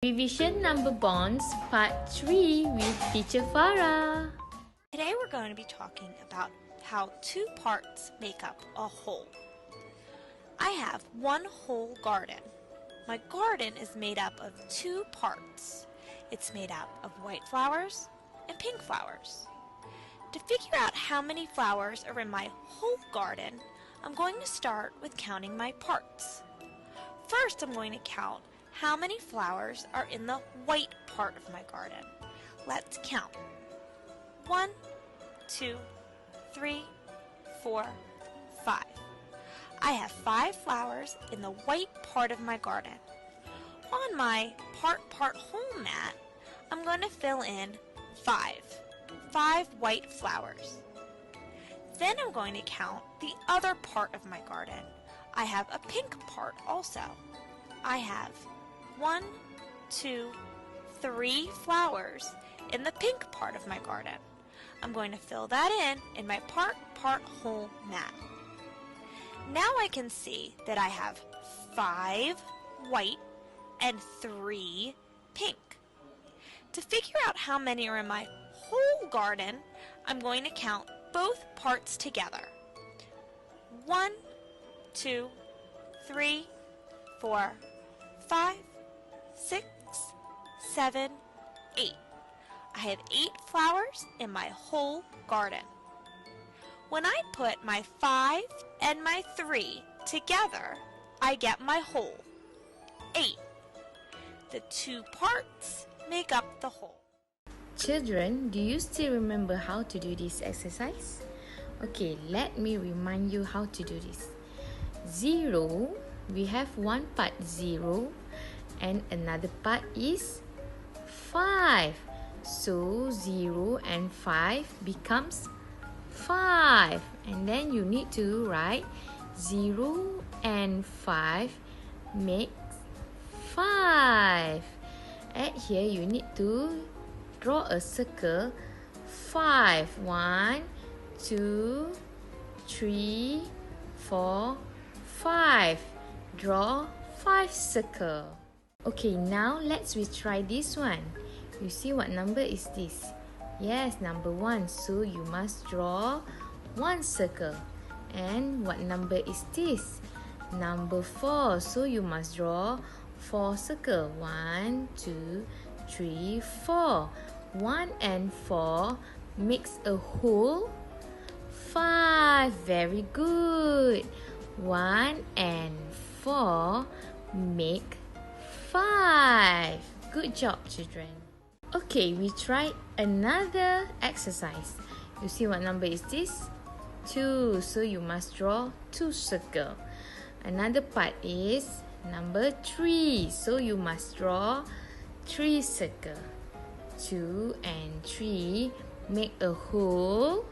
Revision number bonds part 3 with Teacher Farah. Today we're going to be talking about how two parts make up a whole. I have one whole garden. My garden is made up of two parts. It's made up of white flowers and pink flowers. To figure out how many flowers are in my whole garden, I'm going to start with counting my parts. First, I'm going to count how many flowers are in the white part of my garden. Let's count. 1, 2, 3, 4, 5. I have 5 flowers in the white part of my garden. On my part whole mat, I'm going to fill in 5 white flowers. Then I'm going to count the other part of my garden. I have a pink part also. I have 1, 2, 3 flowers in the pink part of my garden. I'm going to fill that in my part whole mat. Now I can see that I have 5 white and 3 pink. To figure out how many are in my whole garden, I'm going to count both parts together. 1, 2, 3, 4, 5, 6, 7, 8. I have 8 flowers in my whole garden. When I put my 5 and my 3 together, I get my whole, 8. The two parts make up the whole. Children, do you still remember how to do this exercise? Okay, let me remind you how to do this. 0, we have one part 0 and another part is 5. So 0 and 5 becomes 5. And then you need to write 0 and 5 makes 5. At here you need to draw a circle 5. 1, 2, 3, 4, 5. Draw 5 circles. Okay, now let's retry this one. You see what number is this? Yes, number 1. So you must draw 1 circle. And what number is this? Number 4. So you must draw 4 circles. 1, 2, 3, 4. 1 and 4 makes a whole 5. Very good. 1 and 4 make 5. Good job, children. Okay, we try another exercise. You see what number is this? 2. So you must draw 2 circles. Another part is number 3. So you must draw 3 circles. 2 and 3 make a whole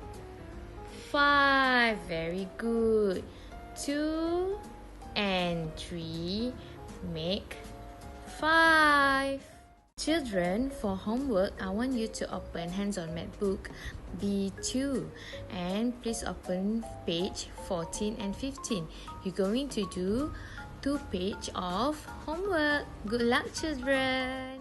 5. Very good. 2 and 3 make 5. Children, for homework, I want you to open Hands-on Math book B2 and please open page 14 and 15. You're going to do 2 pages of homework. Good luck, children.